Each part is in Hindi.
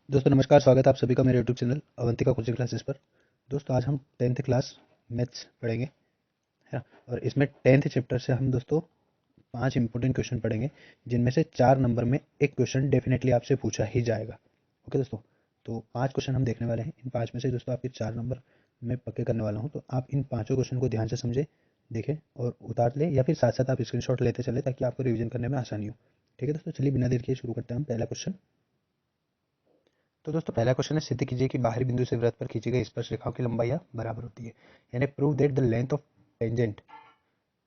दोस्तों नमस्कार, स्वागत है आप सभी का मेरे YouTube channel Avantika coaching classes पर। दोस्तों आज हम 10th क्लास मैथ्स पढ़ेंगे, है ना। और इसमें 10th चैप्टर से हम दोस्तों 5 इंपॉर्टेंट क्वेश्चन पढ़ेंगे, जिनमें से 4 नंबर में एक क्वेश्चन डेफिनेटली आपसे पूछा ही जाएगा। ओके दोस्तों, तो 5 क्वेश्चन हम देखने वाले हैं। इन 5 में से दोस्तों आपके 4 नंबर मैं पक्के करने वाला हूँ, तो आप इन पाँचों क्वेश्चन को ध्यान से समझे, देखें और उतार लें, या फिर साथ साथ आप स्क्रीनशॉट लेते चले ताकि आपको रिवीजन करने में आसानी हो। ठीक है दोस्तों, चलिए बिना देर किए शुरू करते हैं हम पहला क्वेश्चन। तो दोस्तों पहला क्वेश्चन है, सिद्ध कीजिए कि बाहरी बिंदु से वृत्त पर खींची गई स्पर्श रेखाओं की लंबाई बराबर होती है। यानी prove that the length of tangent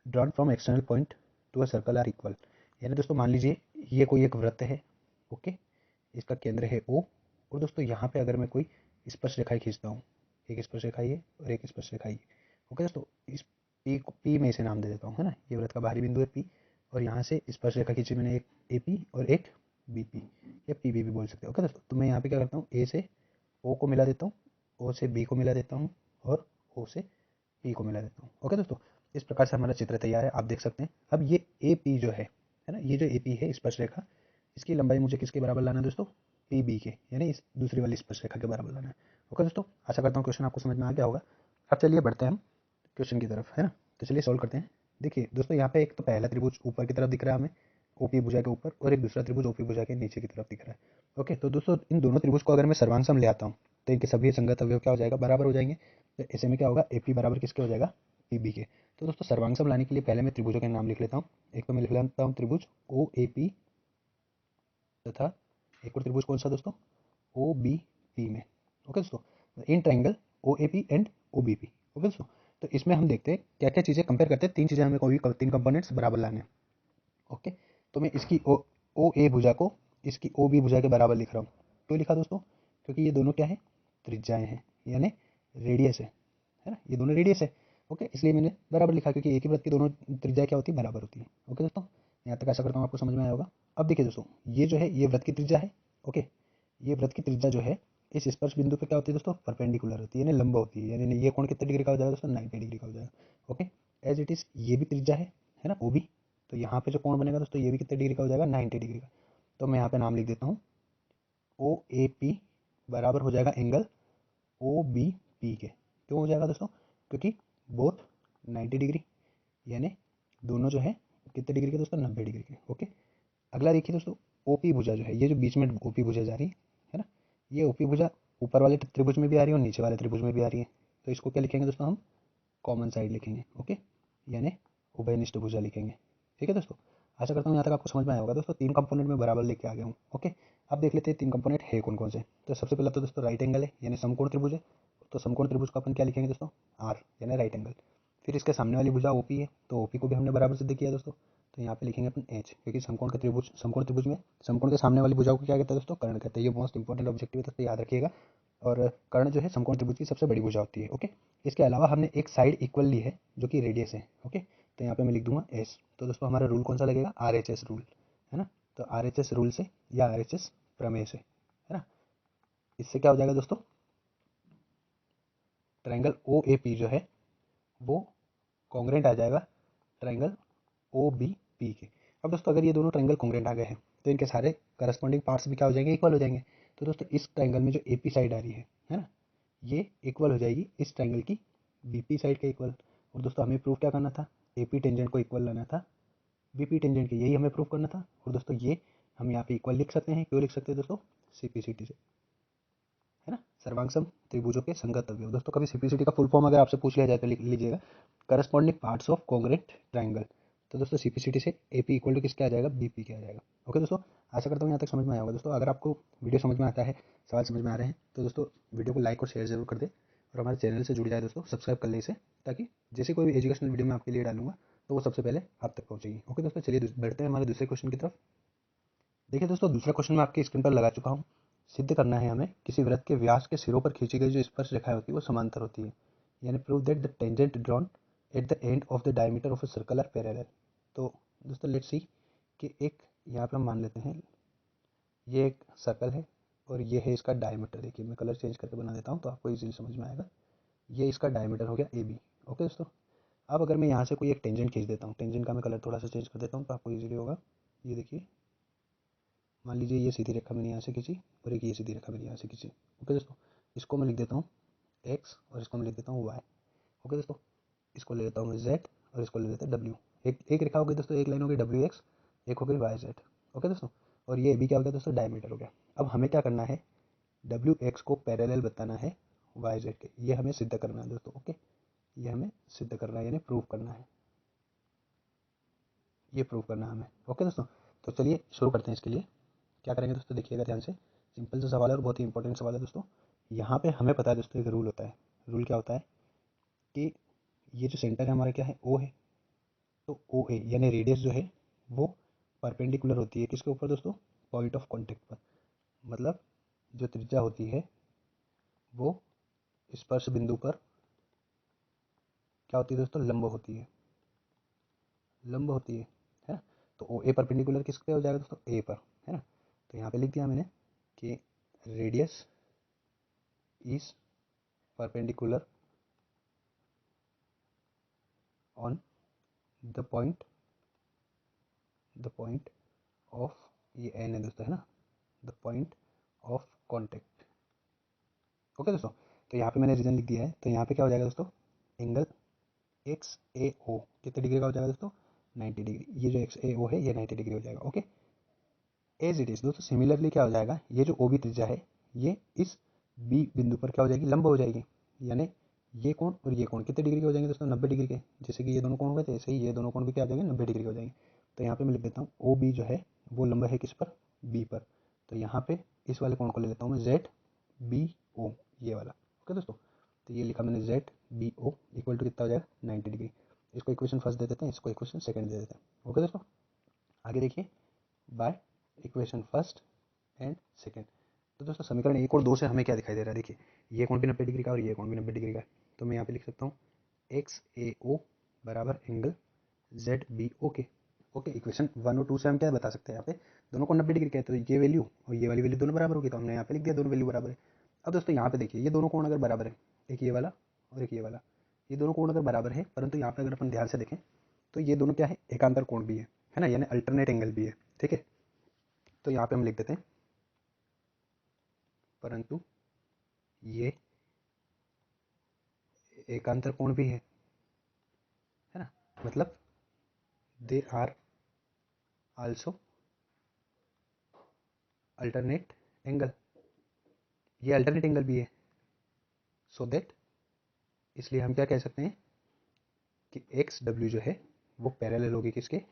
drawn from external point to a circle are equal. यानी दोस्तों मान लीजिए ये कोई एक वृत्त है। ओके, इसका केंद्र है ओ, और दोस्तों यहाँ पे अगर मैं कोई स्पर्श रेखाएं खींचता हूँ, एक स्पर्श रेखा ये और एक स्पर्श रेखा ये। ओके दोस्तों, इस पी को पी में इसे नाम दे देता हूँ, है ना। ये वृत्त का बाहरी बिंदु है पी, और यहाँ से स्पर्श रेखा खींची मैंने, एक ए पी और एक बी पी, या पी बी भी बोल सकते हो। ओके दोस्तों, तो मैं यहाँ पे क्या करता हूँ, ए से ओ को मिला देता हूँ, ओ से बी को मिला देता हूँ, और ओ से पी को मिला देता हूँ। ओके दोस्तों, इस प्रकार से हमारा चित्र तैयार है, आप देख सकते हैं। अब ये ए पी जो है ना, ये जो ए पी है स्पर्श रेखा, इसकी लंबाई मुझे किसके बराबर लाना है दोस्तों, पी बी के, यानी इस दूसरी वाली स्पर्श रेखा के बराबर लाना है। ओके दोस्तों, आशा करता हूँ क्वेश्चन आपको समझ में आ गया होगा। अब चलिए बढ़ते हैं हम क्वेश्चन की तरफ, है ना। तो चलिए सॉल्व करते हैं। देखिए दोस्तों, यहाँ पे एक तो पहला त्रिभुज ऊपर की तरफ दिख रहा है हमें, ओपी भुजा के ऊपर, और एक दूसरा त्रिभुज ओपी भुजा के नीचे की तरफ दिख रहा है। ओके, तो दोस्तों इन दोनों त्रिभुज को अगर मैं सर्वांग सम ले आता हूँ, तो इनके सभी संगत अवयव क्या हो जाएगा, बराबर हो जाएंगे। तो ऐसे में क्या होगा, एपी बराबर किसके हो जाएगा, पीबी के। तो दोस्तों सर्वांग सम लाने के लिए पहले मैं त्रिभुजों के नाम लिख लेता हूँ। एक तो मैं लिख लेता हूँ त्रिभुज ओ ए पी, तथा एक और त्रिभुज कौन सा दोस्तों, ओ बी पी में। ओके दोस्तों, in triangle O A P and O B P. Okay दोस्तों, तो इसमें हम देखते हैं क्या क्या चीज़ें कंपेयर करते हैं। तीन चीज़ें हमें कोई तीन कंपोनेंट्स बराबर लाने हैं। ओके, तो मैं इसकी ओ ए भुजा को इसकी ओ बी भुजा के बराबर लिख रहा हूँ। क्यों लिखा दोस्तों, क्योंकि ये दोनों क्या है, त्रिज्याएं हैं, यानी रेडियस है ना, ये दोनों रेडियस है। ओके, इसलिए मैंने बराबर लिखा, क्योंकि एक ही वृत्त की दोनों त्रिज्या क्या होती है, बराबर होती है। ओके दोस्तों, यहाँ तक आशा करता हूँ आपको समझ में आया होगा। अब देखिए दोस्तों, ये जो है ये वृत्त की त्रिज्या है। ओके, ये वृत्त की त्रिज्या जो है इस स्पर्श बिंदु पे क्या होती है दोस्तों, परपेंडिकुलर होती है, यानी लंब होती है। यानी ये कोण कितने डिग्री का हो जाएगा दोस्तों, 90 डिग्री का हो जाएगा। ओके, एज इट इज ये भी त्रिज्या है ना, वो भी। तो यहाँ पे जो कोण बनेगा दोस्तों, ये भी कितने डिग्री का हो जाएगा, 90 डिग्री का। तो मैं यहाँ पे नाम लिख देता हूँ, ओ ए पी बराबर हो जाएगा एंगल ओ बी पी के। क्यों हो जाएगा दोस्तों, क्योंकि बोथ 90 डिग्री, यानी दोनों जो है कितने डिग्री के दोस्तों, 90 डिग्री के। ओके, अगला देखिए दोस्तों, ओपी भुजा जो है, ये जो बीच में ओपी भुजा जा रही है ना, ये ओपी भुजा ऊपर वाले त्रिभुज में भी आ रही है और नीचे वाले त्रिभुज में भी आ रही है। तो इसको क्या लिखेंगे दोस्तों, हम कॉमन साइड लिखेंगे। ओके, यानी उभयनिष्ठ भुजा लिखेंगे। ठीक है दोस्तों, आशा करता हूँ यहाँ तक आपको समझ में आया होगा। दोस्तों तीन कंपोनेंट में बराबर लेके आ गया हूँ। ओके, अब देख लेते हैं तीन कंपोनेंट है कौन कौन से। तो सबसे पहला तो दोस्तों राइट एंगल है, यानी समकोण त्रिभुज है। तो समकोण त्रिभुज को अपन क्या लिखेंगे दोस्तों, आर, यानी राइट एंगल। फिर इसके सामने वाली भुजा ओपी है, तो ओपी को भी हमने बराबर सिद्ध किया दोस्तों। तो यहाँ पे लिखेंगे अपन एच, क्योंकि समकोण त्रिभुज में समकोण के सामने वाली भुजा को क्या कहते हैं दोस्तों, कर्ण कहते हैं। ये मोस्ट इंपॉर्टेंट ऑब्जेक्टिव है दोस्तों, याद रखिएगा। और कर्ण जो है समकोण त्रिभुज की सबसे बड़ी भुजा होती है। ओके, इसके अलावा हमने एक साइड इक्वल ली है जो कि रेडियस है। ओके, तो यहाँ पे मैं लिख दूंगा एस। तो दोस्तों हमारा रूल कौन सा लगेगा, आर एच एस रूल, है ना। तो आर एच एस रूल से या आर एच एस प्रमेय से, है ना, इससे क्या हो जाएगा दोस्तों, ट्राइंगल ओ ए पी जो है वो कॉन्ग्रेंट आ जाएगा ट्राइंगल ओ बी पी के। अब दोस्तों अगर ये दोनों ट्राइंगल कॉन्ग्रेंट आ गए हैं, तो इनके सारे करस्पॉन्डिंग पार्ट्स भी क्या हो जाएंगे, इक्वल हो जाएंगे। तो दोस्तों इस ट्राइंगल में जो ए पी साइड आ रही है ना, ये इक्वल हो जाएगी इस ट्राइंगल की बी पी साइड के इक्वल। और दोस्तों हमें प्रूव क्या करना था, ए पी टेंजेंट को इक्वल लाना था बी पी टेंजेंट के, यही हमें प्रूव करना था। और दोस्तों ये हम यहाँ पे इक्वल लिख सकते हैं, क्यों लिख सकते हैं दोस्तों, सीपीसीटी से, है ना, सर्वांगसम त्रिभुजों के संगत अवयव। दोस्तों कभी सीपीसीटी का फुल फॉर्म अगर आपसे पूछ लिया जाए तो लिख लीजिएगा, corresponding parts of congruent triangle. तो दोस्तों सीपीसीटी से एपी इक्वल टू किसके आ जाएगा, बीपी के आ जाएगा। ओके दोस्तों, आशा करता हूँ यहाँ तक समझ में आया होगा। दोस्तों अगर आपको वीडियो समझ में आता है, सवाल समझ में आ रहे हैं, तो दोस्तों वीडियो को लाइक और शेयर जरूर कर दे, और हमारे चैनल से जुड़ जाए दोस्तों, सब्सक्राइब कर ले इसे, ताकि जैसे कोई भी एजुकेशनल वीडियो मैं आपके लिए डालूंगा तो वो सबसे पहले आप तक पहुंचेगी। ओके दोस्तों, चलिए बढ़ते हैं हमारे दूसरे क्वेश्चन की तरफ। देखिए दोस्तों, दूसरा क्वेश्चन मैं आपकी स्क्रीन पर लगा चुका हूँ। सिद्ध करना है हमें किसी वृत्त के व्यास के सिरों पर खींची गई जो स्पर्श रेखाएं होती है वो समांतर होती है। यानी prove that the tangent drawn at the end of the diameter of a circle are parallel. तो दोस्तों लेट्स सी कि एक यहाँ पे हम मान लेते हैं ये एक सर्कल है, और ये है इसका डायमीटर। देखिए मैं कलर चेंज करके बना देता हूँ तो आपको इजीली समझ में आएगा। ये इसका डायमीटर हो गया ए बी। ओके दोस्तों, अब अगर मैं यहाँ से कोई एक टेंजेंट खींच देता हूँ, टेंजेंट का मैं कलर थोड़ा सा चेंज कर देता हूँ तो आपको ईजिली होगा। ये देखिए, मान लीजिए ये सीधी रेखा मैंने यहाँ से खींची और एक ये सीधी रेखा मैंने यहाँ से खींची। ओके दोस्तों, इसको मैं लिख देता हूँ x और इसको मैं लिख देता हूँ y। ओके दोस्तों, इसको ले लेता हूँ z और इसको ले लेते हैं w। एक रेखा हो गई दोस्तों, एक लाइन हो गई wx, एक हो गई yz। ओके दोस्तों, और ये भी क्या हो गया दोस्तों, डायमीटर हो गया। अब हमें क्या करना है, wx को पैरेलल बताना है yz के, ये हमें सिद्ध करना है दोस्तों। ओके, ये हमें सिद्ध करना है, यानी प्रूव करना है, ये प्रूव करना है हमें। ओके दोस्तों, तो चलिए शुरू करते हैं। इसके लिए क्या करेंगे दोस्तों, देखिएगा ध्यान से। सिंपल सा सवाल है और बहुत ही इंपॉर्टेंट सवाल है दोस्तों। यहाँ पे हमें पता है दोस्तों, एक रूल होता है। रूल क्या होता है कि ये जो सेंटर है हमारा क्या है, ओ है। तो ओ ए यानी रेडियस जो है वो परपेंडिकुलर होती है किसके ऊपर दोस्तों, पॉइंट ऑफ कॉन्टेक्ट पर। मतलब जो त्रिज्या होती है वो स्पर्श बिंदु पर क्या होती है दोस्तों, लंब होती है, लंब होती है ना। तो ओ ए परपेंडिकुलर किस पे हो जाएगा दोस्तों, ए पर, है ना। तो यहाँ पे लिख दिया मैंने कि radius is perpendicular on the point of, ये एन है दोस्तों, है ना, the point of contact. Okay दोस्तों, तो यहाँ पे मैंने रीजन लिख दिया है। तो यहाँ पे क्या हो जाएगा दोस्तों, एंगल एक्स ए ओ कितने डिग्री का हो जाएगा दोस्तों, 90 डिग्री। ये जो एक्स ए ओ है ये 90 डिग्री हो जाएगा। ओके, एज इट इज दोस्तों, सिमिलरली क्या हो जाएगा, ये जो ओ बी त्रिज्या है ये इस बी बिंदु पर क्या हो जाएगी, लंब हो जाएगी। यानी ये कोण और ये कोण कितने डिग्री के हो जाएंगे दोस्तों, 90 डिग्री के। जैसे कि ये दोनों कोण हो गए थे, ऐसे ही ये दोनों कोण भी क्या हो जाएंगे, 90 डिग्री के हो जाएंगे। तो यहाँ पे मैं लिख देता हूँ ओ बी जो है वो लंब है किस पर, बी पर। तो यहाँ पे इस वाले कोण को ले लेता हूँ मैं जेड बी ओ, ये वाला। ओके दोस्तों, तो ये लिखा मैंने Z B O equal to कितना हो जाएगा, 90 डिग्री। इसको इक्वेशन फर्स्ट दे देते हैं, इसको इक्वेशन सेकंड दे देते हैं। ओके दोस्तों, आगे देखिए, by equation first and second. तो दोस्तों समीकरण 1 और 2 से हमें क्या दिखाई दे रहा है, देखिए ये कोण भी 90 डिग्री का और ये कोण भी 90 डिग्री का है। तो मैं यहाँ पे लिख सकता हूँ एक्स ए ओ बराबर एंगल जेड बी ओ के। ओके, इक्वेशन 1 और 2 से हम क्या बता सकते हैं, यहाँ पे दोनों को 90 डिग्री का है, तो ये वैल्यू और ये वाली वैल्यू दोनों बराबर होगी। तो हमने यहाँ पे लिख दिया दोनों वैल्यू बराबर है। अब दोस्तों यहाँ पे देखिए, ये दोनों कोण अगर बराबर है, एक ये वाला और एक ये वाला, ये दोनों कोण अगर बराबर है, परंतु यहाँ पे अगर अपन ध्यान से देखें तो ये दोनों क्या है, एकांतर कोण भी है ना, यानी अल्टरनेट एंगल भी है। ठीक है, तो यहाँ पे हम लिख देते हैं परंतु ये एकांतर कोण भी है ना। मतलब they are also alternate angle, ये अल्टरनेट एंगल भी है। सो दैट, इसलिए हम क्या कह सकते हैं कि एक्स डब्ल्यू जो है वो पैरेलल होगी किसके,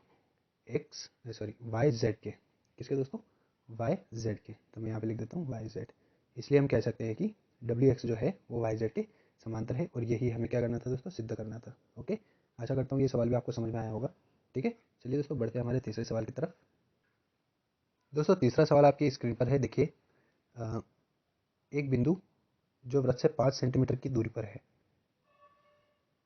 एक्स सॉरी वाई जेड के। किसके दोस्तों, वाई जेड के। तो मैं यहाँ पे लिख देता हूँ वाई जेड। इसलिए हम कह सकते हैं कि डब्ल्यू एक्स जो है वो वाई जेड के समांतर है, और यही हमें क्या करना था दोस्तों, सिद्ध करना था। ओके, आशा करता हूँ ये सवाल भी आपको समझ में आया होगा। ठीक है, चलिए दोस्तों बढ़ते हैं हमारे तीसरे सवाल की तरफ। दोस्तों तीसरा सवाल आपकी स्क्रीन पर है, देखिए। एक बिंदु जो वृत्त से 5 सेंटीमीटर की दूरी पर है,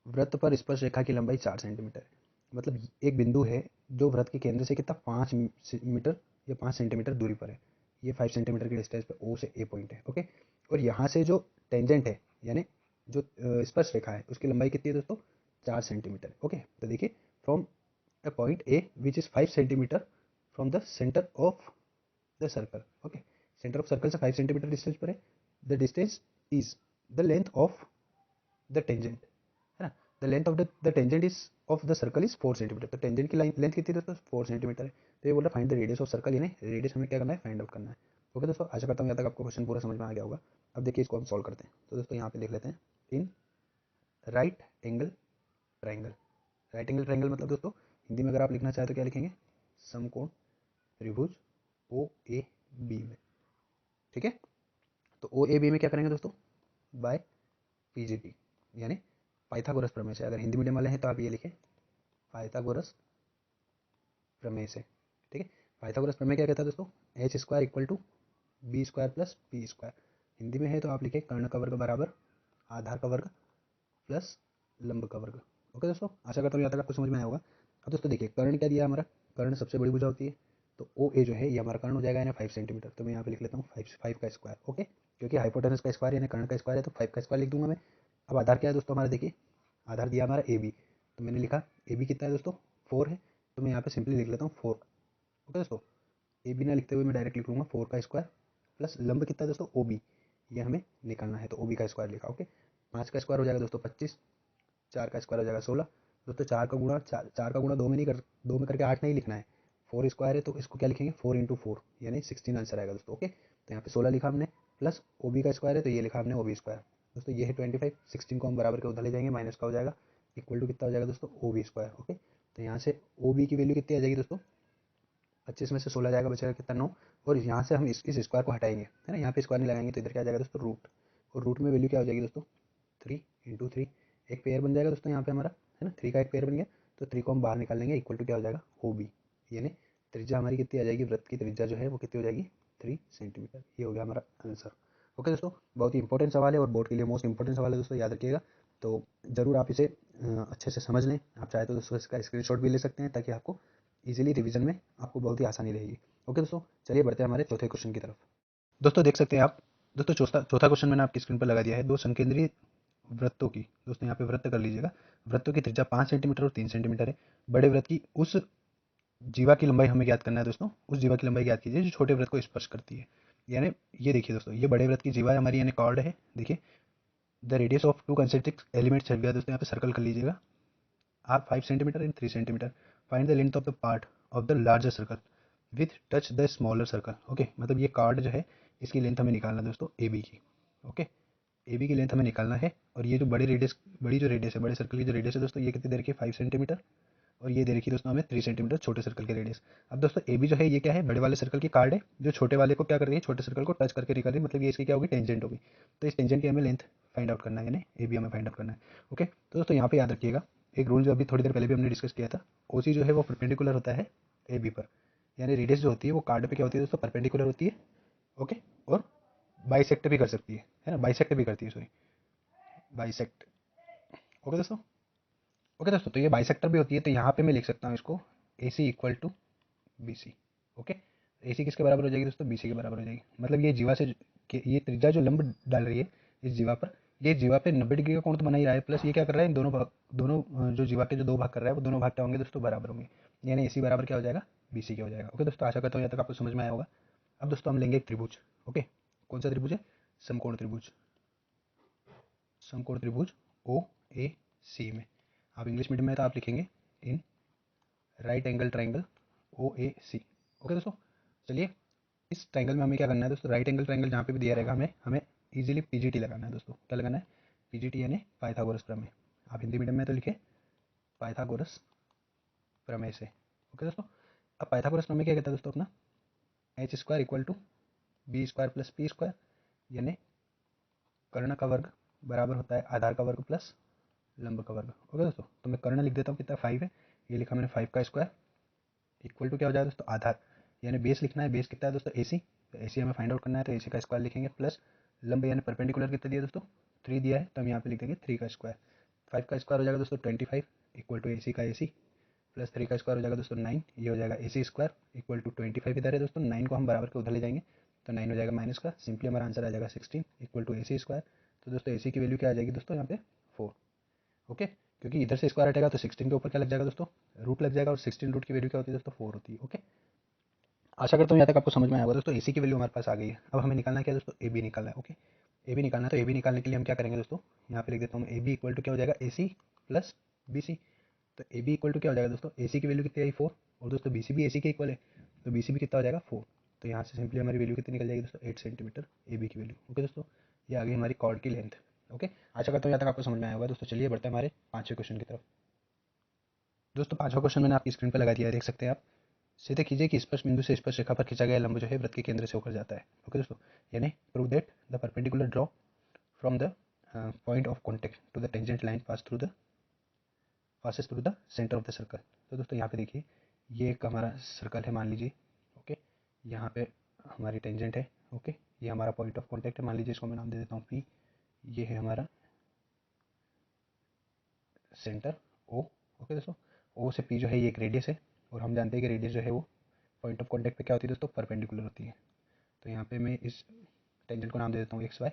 वृत्त पर स्पर्श रेखा की लंबाई 4 सेंटीमीटर है। मतलब एक बिंदु है जो वृत्त के केंद्र से कितना 5 मीटर या 5 सेंटीमीटर दूरी पर है। ये 5 सेंटीमीटर की डिस्टेंस पे ओ से ए पॉइंट है। ओके, और यहाँ से जो टेंजेंट है यानी जो स्पर्श रेखा है उसकी लंबाई कितनी है दोस्तों, 4 सेंटीमीटर। ओके, तो देखिए from a point A which is 5 centimeter from the center of the circle. Okay, center of circle से 5 सेंटीमीटर डिस्टेंस पर है। the distance is the length of the tangent, है ना। the length of the tangent is of the circle is 4 centimetre. तो टेंजेंट की लेंथ कितनी है दोस्तों, 4 सेंटीमीटर है। तो ये बोल रहा है find the radius of circle, यानी रेडियस हमें क्या करना है, फाइंड आउट करना है। ओके दोस्तों, आशा करता हूँ यहाँ तक आपको क्वेश्चन पूरा समझ में आ गया होगा। अब देखिए इसको हम सॉल्व करते हैं। तो दोस्तों यहाँ पे लिख लेते हैं इन right angle triangle. Right angle triangle मतलब दोस्तों हिंदी में अगर आप लिखना चाहें तो क्या लिखेंगे, समकोण त्रिभुज ओ ए बी में। ठीक है, तो ओ ए बी में क्या करेंगे दोस्तों, बाय पीजीपी यानी पाइथागोरस प्रमेय से। अगर हिंदी मीडियम वाले हैं तो आप ये लिखें पाइथागोरस प्रमेय से। ठीक है, पाइथागोरस प्रमेय क्या कहता है दोस्तों, H square equal to B square plus P square. Hindi में है तो आप लिखें कर्ण का वर्ग बराबर आधार का वर्ग प्लस लंब का वर्ग। ओके दोस्तों, आशा करता हूँ यहाँ तक आपको समझ में आया होगा। अब दोस्तों देखिए कर्ण क्या दिया हमारा, कर्ण सबसे बड़ी भुजा होती है। तो ओ ए जो है ये हमारा कर्ण हो जाएगा, यानी 5 सेंटीमीटर। तो मैं यहाँ पे लिख लेता हूँ 5 का स्क्वायर। ओके, क्योंकि हाइपोटेनस का स्क्वायर यानी कर्ण का स्क्वायर है तो 5 का स्क्वायर लिख दूंगा मैं। अब आधार क्या है दोस्तों हमारा, देखिए आधार दिया हमारा ए बी। तो मैंने लिखा ए बी कितना है दोस्तों, 4 है। तो मैं यहाँ पे सिंपली लिख लेता हूँ 4। ओके दोस्तों, ए बी ना लिखते हुए मैं डायरेक्ट लिख लूँगा 4 का स्क्वायर प्लस लंब कितना है दोस्तों ओ बी, ये हमें निकालना है, तो ओ बी का स्क्वायर लिखा। ओके, 5 का स्क्वायर हो जाएगा दोस्तों 25, 4 का स्क्वायर हो जाएगा 16। दोस्तों 4 का गुणा 2 में नहीं कर, 2 में करके 8 नहीं लिखना है, 4 स्क्वायर है तो इसको क्या लिखेंगे 4 इंटू 4 यानी 16 आंसर आएगा दोस्तों। ओके, तो यहाँ पे 16 लिखा हमने, प्लस ओ बी का स्क्वायर है तो ये लिखा हमने ओ बी स्क्वायर। दोस्तों ये है 25, 16 को हम बराबर के उधर ले जाएंगे, माइनस का हो जाएगा, इक्वल टू कितना हो जाएगा दोस्तों ओ बी स्क्वायर। ओके, तो यहाँ से ओ बी की वैल्यू कितनी आ जाएगी दोस्तों, 25 में से 16 जाएगा, बचेगा कितना 9, और यहाँ से हम इस स्क्वायर को हटाएंगे, है ना, यहाँ पे स्क्वायर नहीं लगाएंगे तो इधर क्या आ जाएगा दोस्तों रूट, और रूट में वैल्यू क्या हो जाएगी दोस्तों 3 इंटू 3, एक पेयर बन जाएगा दोस्तों यहाँ पे हमारा, है ना, 3 का एक पेयर बन गया, तो 3 को हम बाहर निकाल लेंगे, इक्वल टू क्या हो जाएगा ओ बी, यानी त्रिज्या हमारी कितनी आ जाएगी, वृत्त की त्रिज्या जो है वो कितनी हो जाएगी 3 सेंटीमीटर। ये हो गया हमारा आंसर। ओके दोस्तों, बहुत ही इंपॉर्टेंट सवाल है और बोर्ड के लिए मोस्ट इंपॉर्टेंट सवाल है दोस्तों, याद रखिएगा। तो ज़रूर आप इसे अच्छे से समझ लें, आप चाहे तो दोस्तों इसका स्क्रीनशॉट भी ले सकते हैं ताकि आपको इजीली रिवीजन में आपको बहुत ही आसानी रहेगी। ओके दोस्तों, चलिए बढ़ते हैं हमारे चौथे क्वेश्चन की तरफ। दोस्तों देख सकते हैं आप, दोस्तों चौथा चौथा क्वेश्चन मैंने आपकी स्क्रीन पर लगा दिया है। दो संकेंद्रीय वृत्तों की, दोस्तों यहाँ पे वृत्त कर लीजिएगा, वृत्तों की त्रिज्या 5 सेंटीमीटर और 3 सेंटीमीटर है। बड़े वृत्त की उस जीवा की लंबाई हमें ज्ञात करना है दोस्तों, उस जीवा की लंबाई ज्ञात कीजिए जो छोटे वृत्त को स्पर्श करती है। यानी ये देखिए दोस्तों, ये बड़े वृत्त की जीवा हमारी यानी कॉर्ड है, देखिए the radius of two concentric elements है दोस्तों, यहाँ पे सर्कल कर लीजिएगा, R 5 centimetre and 3 centimetre, find the length of the part of the larger circle with touch the smaller circle. Okay, मतलब ये कार्ड जो है इसकी लेंथ हमें निकालना है दोस्तों ए बी की। ओके, ए बी की लेंथ हमें निकालना है, और ये जो बड़ी जो रेडियस है, बड़े सर्कल की जो रेडियस है दोस्तों, ये कितनी दे रखी है 5 सेंटीमीटर, और ये दे रखी है दोस्तों हमें 3 सेंटीमीटर छोटे सर्कल की रेडियस। अब दोस्तों ए बी जो है ये क्या है, बड़े वाले सर्कल की कार्ड है जो छोटे वाले को क्या कर रही है, छोटे सर्कल को टच करके निकाल रही है, मतलब ये इसकी क्या होगी टेंजेंट होगी। तो इस टेंजेंट की हमें लेंथ फाइंड आउट करना है, यानी ए बी हमें फाइंड आउट करना है। ओके, तो दोस्तों यहाँ पे याद रखिएगा एक रूल जो अभी थोड़ी देर पहले भी हमने डिस्कस किया था, ओ सी जो है वो परपेंडिकुलर होता है ए बी पर, यानी रेडियस जो होती है वो कार्ड पे क्या होती है दोस्तों परपेंडिकुलर होती है। ओके, और बाइसेक्ट भी कर सकती है ना, बाइसेक्ट भी करती है, सॉरी बाइसेक्ट। ओके दोस्तों, ओके दोस्तों, तो ये बाइसेक्टर भी होती है, तो यहाँ पे मैं लिख सकता हूँ इसको A C equal to B C. Okay, A C किसके बराबर हो जाएगी दोस्तों, बी सी के बराबर हो जाएगी, मतलब ये जीवा से ये त्रिज्या जो लंब डाल रही है इस जीवा पर, ये जीवा पे 90 डिग्री का कोण तो बना ही रहा है, प्लस ये क्या कर रहा है इन दोनों भाग, दोनों जो जीवा के जो दो भाग कर रहा है वो दोनों भाग क्या होंगे दोस्तों बराबर होंगे, यानी ए सी बराबर क्या हो जाएगा बी सी क्या हो जाएगा। ओके दोस्तों, आशा करता हूँ यहाँ तक आपको समझ में आया होगा। अब दोस्तों हम लेंगे एक त्रिभुज। ओके, कौन सा त्रिभुज है, समकोण त्रिभुज, समकोण त्रिभुज ओ ए सी में, आप इंग्लिश मीडियम में तो आप लिखेंगे in right angle triangle O A C. Okay दोस्तों, चलिए इस ट्राइंगल में हमें क्या करना है दोस्तों, राइट एंगल ट्राइंगल जहाँ पे भी दिया रहेगा हमें हमें इजीली पीजीटी लगाना है दोस्तों, क्या लगाना है पीजीटी यानी पाइथागोरस प्रमेय, आप हिंदी मीडियम में तो लिखे पाइथागोरस प्रमेय से। ओके दोस्तों, अब पाइथागोरस प्रमेय क्या कहता है दोस्तों अपना, H square equal to B square plus P square, यानी कर्ण का वर्ग बराबर होता है आधार का वर्ग प्लस लंब का वर्ग। ओके दोस्तों, तो मैं कर्ण लिख देता हूँ, कितना 5 है, ये लिखा मैंने 5 का स्क्वायर इक्वल टू क्या हो जाएगा दोस्तों आधार, यानी बेस लिखना है, बेस कितना है दोस्तों ए सी, तो ए सी हमें फाइंड आउट करना है, तो ए सी का स्क्वायर लिखेंगे, प्लस लंब यानी परपेंडिकुलर कितना दिया दोस्तों 3 दिया है, तो हम यहाँ पे लिख देंगे 3 का स्क्वायर, 5 का स्क्वायर हो जाएगा दोस्तों 25 इक्वल टू ए सी का ए सी, प्लस 3 का स्क्वायर हो जाएगा दोस्तों 9, ये हो जाएगा ए सी स्क्वायर इक्वल टू 25 इधर है दोस्तों, 9 को हम बराबर के उधर ले जाएंगे तो 9 हो जाएगा माइनस का, सिंपली हमारा आंसर आ जाएगा 16 equal to A C square. तो दोस्तों ए सी की वैल्यू क्या आ जाएगी दोस्तों यहाँ पे 4। ओके, क्योंकि इधर से स्क्वायर हटेगा तो 16 के ऊपर क्या लग जाएगा दोस्तों रूट लग जाएगा, और 16 रूट की वैल्यू क्या होती है दोस्तों 4 होती है। ओके, आशा करता हूँ यहाँ तक आपको समझ में आया होगा दोस्तों, एसी की वैल्यू हमारे पास आ गई है। अब हमें निकालना क्या है दोस्तों, ए बी निकालना है। ओके, ए बी निकालना है, तो ए बी निकालने के लिए हम क्या करेंगे दोस्तों, यहाँ पे लिख देता हूँ ए बी इक्वल टू क्या हो जाएगा ए सी प्लस बी सी। तो ए बी इक्वल टू क्या हो जाएगा दोस्तों, ए सी की वैल्यू कितनी आई 4, और दोस्तों बी सी भी ए सी के इक्वल है, तो बी सी भी कितना हो जाएगा 4, तो यहाँ से सिंपली हमारी वैल्यू कितनी निकल जाएगी दोस्तों 8 सेंटीमीटर ए बी की वैल्यू। ओके दोस्तों, ये आ गई हमारी कॉर्ड की लेंथ। ओके, आशा करता हूँ यहाँ तक आपको समझ में आया होगा दोस्तों। चलिए बढ़ते हैं हमारे पाँचवें क्वेश्चन की तरफ। दोस्तों पाँचवा क्वेश्चन मैंने आपकी स्क्रीन पर लगा दिया है, देख सकते हैं आप। सीधे कीजिए कि स्पर्श बिंदु से स्पर्श रेखा पर खींचा गया लंब जो है वृत्त के केंद्र से होकर जाता है। ओके दोस्तों, यानी prove that the perpendicular draw from the point of contact to the tangent line passes through the centre of the circle. तो दोस्तों यहाँ पे देखिए ये एक हमारा सर्कल है मान लीजिए। ओके, यहाँ पे हमारी टेंजेंट है। ओके, ये हमारा पॉइंट ऑफ कॉन्टेक्ट है, मान लीजिए इसको मैं नाम दे देता हूँ पी, ये है हमारा सेंटर ओ। ओके दोस्तों, ओ से पी जो है ये एक रेडियस है, और हम जानते हैं कि रेडियस जो है वो पॉइंट ऑफ कॉन्टैक्ट पे क्या होती है दोस्तों परपेंडिकुलर होती है। तो यहाँ पे मैं इस टेंजेंट को नाम दे देता हूँ एक्स वाई।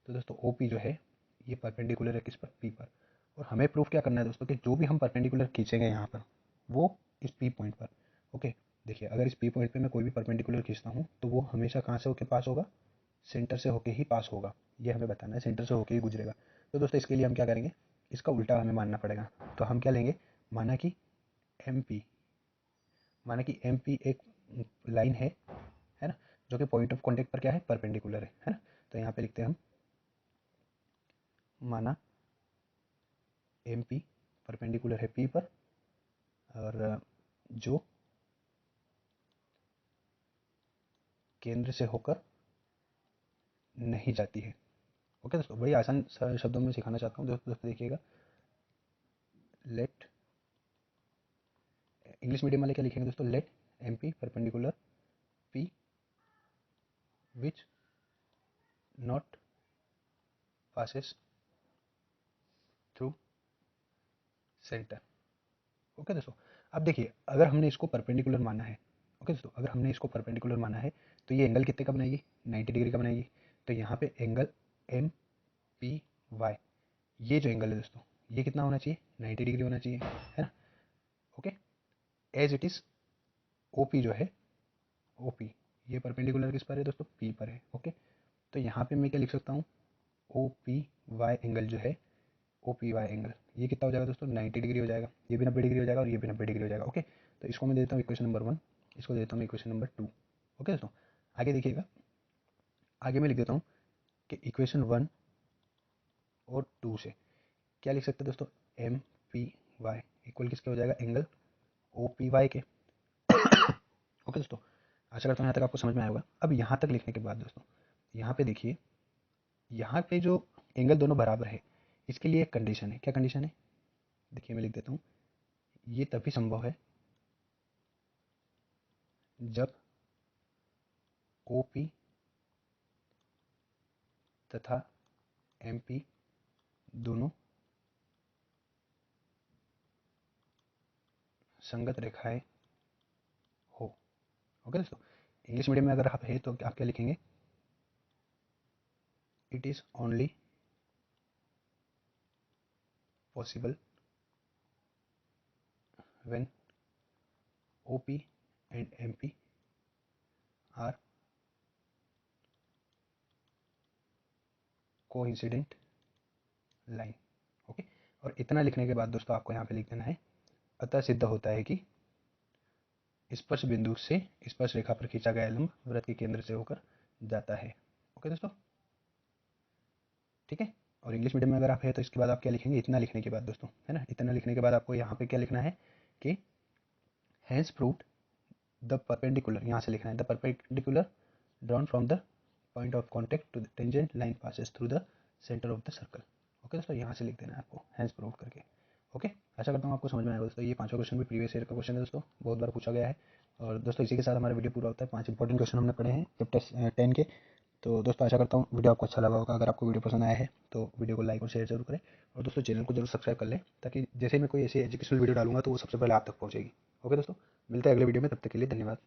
तो दोस्तों ओ पी जो है ये परपेंडिकुलर है किस पर, पी पर, और हमें प्रूफ क्या करना है दोस्तों कि जो भी हम परपेंडिकुलर खींचेंगे यहाँ पर वो इस पी पॉइंट पर, ओके, देखिए अगर इस पी पॉइंट पे मैं कोई भी परपेंडिकुलर खींचता हूँ तो वो हमेशा कहाँ से होके पास होगा, सेंटर से होके ही पास होगा, ये हमें बताना है, सेंटर से होके ही गुजरेगा। तो दोस्तों इसके लिए हम क्या करेंगे, इसका उल्टा हमें मानना पड़ेगा। तो हम क्या लेंगे, माना कि एम पी, माना कि एम पी एक लाइन है ना, जो कि पॉइंट ऑफ कॉन्टेक्ट पर क्या है, परपेंडिकुलर है ना। तो यहाँ पे लिखते हैं हम, माना एम पी परपेंडिकुलर है पी पर, और जो केंद्र से होकर नहीं जाती है। ओके दोस्तों, बड़ी आसान सरल शब्दों में सिखाना चाहता हूँ दोस्तों। देखिएगा, लेट, इंग्लिश मीडियम वाले क्या लिखेंगे दोस्तों, let M P perpendicular P which not passes through centre. Okay दोस्तों, अब देखिए अगर हमने इसको परपेंडिकुलर माना है, ओके दोस्तों, अगर हमने इसको परपेंडिकुलर माना है तो ये एंगल कितने का बनाएगी, 90 डिग्री का बनाएगी। तो यहाँ पे एंगल एम पी वाई, ये जो एंगल है दोस्तों, ये कितना होना चाहिए, 90 डिग्री होना चाहिए, है ना। Okay, as it is O P जो है, ओ पी, ये परपेंडिकुलर किस पर है दोस्तों, पी पर है। ओके, तो यहाँ पे मैं क्या लिख सकता हूँ, ओ पी वाई एंगल जो है, ओ पी वाई एंगल, ये कितना हो जाएगा दोस्तों, 90 डिग्री हो जाएगा, ये भी 90 डिग्री हो जाएगा और ये भी 90 डिग्री हो जाएगा। ओके, तो इसको मैं देता हूँ इक्वेशन नंबर 1, इसको देता हूँ इक्वेशन नंबर 2। ओके दोस्तों, आगे देखिएगा, आगे मैं लिख देता हूँ कि इक्वेशन 1 और 2 से क्या लिख सकते हैं दोस्तों, एम पी वाई इक्वल किसके हो जाएगा, एंगल ओ पी वाई के। ओके दोस्तों, आशा करता हूँ यहाँ तक आपको समझ में आया होगा। अब यहाँ तक लिखने के बाद दोस्तों, यहाँ पे देखिए, यहाँ पे जो एंगल दोनों बराबर है, इसके लिए एक कंडीशन है। क्या कंडीशन है, देखिए मैं लिख देता हूँ, ये तभी संभव है जब ओ पी तथा एम पी दोनों संगत रेखाएं हो। ओके दोस्तों, इंग्लिश मीडियम में अगर आप है तो आप क्या लिखेंगे, it is only possible when O P and M P are coincident line. Okay, और इतना लिखने के बाद दोस्तों आपको यहाँ पे लिख देना है, अतः सिद्ध होता है कि स्पर्श बिंदु से स्पर्श रेखा पर खींचा गया लंब वृत्त के केंद्र से होकर जाता है। ओके दोस्तों, ठीक है। और इंग्लिश मीडियम में अगर आप है तो इसके बाद आप क्या लिखेंगे, इतना लिखने के बाद दोस्तों, है ना, इतना लिखने के बाद आपको यहाँ पे क्या लिखना है कि हैंस प्रूव्ड द परपेंडिकुलर, यहाँ से लिखना है, the perpendicular drawn from the point of contact to the tangent line passes through the centre of the circle. Okay दोस्तों, यहाँ से लिख देना है आपको, हैंस प्रूव करके। ओके, आशा करता हूँ आपको समझ में आएगा दोस्तों। ये पांचवा क्वेश्चन भी प्रीवियस ईयर का क्वेश्चन है दोस्तों, बहुत बार पूछा गया है। और दोस्तों इसी के साथ हमारा वीडियो पूरा होता है। 5 इंपॉर्टेंट क्वेश्चन हमने पढ़े हैं चैप्टर 10 के। तो दोस्तों आशा करता हूँ वीडियो आपको अच्छा लगा होगा। अगर आपको वीडियो पसंद आया है तो वीडियो को लाइक और शेयर जरूर करें, और दोस्तों चैनल को जरूर सब्सक्राइब कर लें, ताकि जैसे ही मैं कोई ऐसी एजुकेशनल वीडियो डालूंगा तो वो सबसे पहले आप तक पहुंचेगी। ओके दोस्तों, मिलते हैं अगले वीडियो में, तब तक के लिए धन्यवाद।